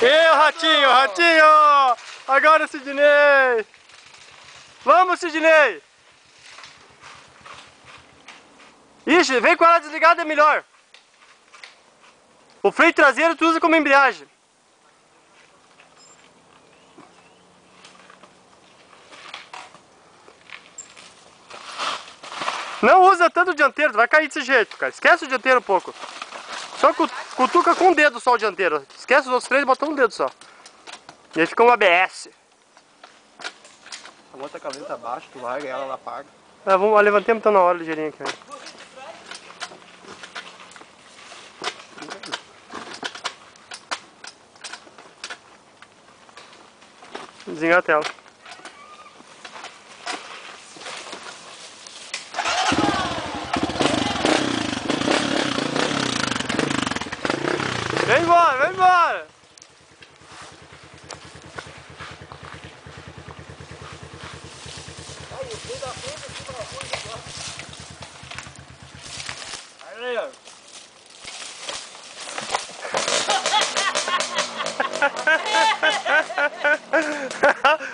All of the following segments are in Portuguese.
Ê, o ratinho, ratinho! Agora, Sidney! Vamos, Sidney! Ixi, vem com ela desligada, é melhor. O freio traseiro tu usa como embreagem. Não usa tanto o dianteiro, vai cair desse jeito, cara. Esquece o dianteiro um pouco. Só cutuca com um dedo só o dianteiro. Esquece os outros três e bota um dedo só. E aí fica um ABS. A moto calenta abaixo, tu larga ela, ela apaga. Vamos, levantemos então na hora ligeirinho aqui. Desligar a tela. Vem embora, vem embora! Aí, ó.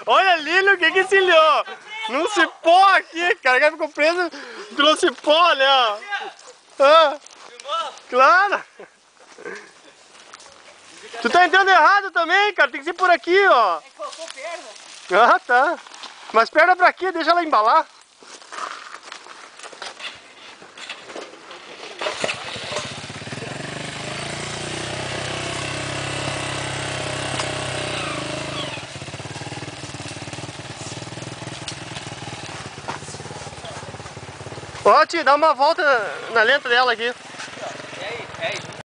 Olha ali, o que que encilhou? Num cipó aqui, cara, que ficou preso pelo cipó, né? Ó. Ah, claro! Tu tá entrando errado também, cara, tem que ser por aqui, ó. É que colocou perna. Ah, tá. Mas perna pra quê? Deixa ela embalar. Ó, tia, dá uma volta na lenta dela aqui. E aí? É isso.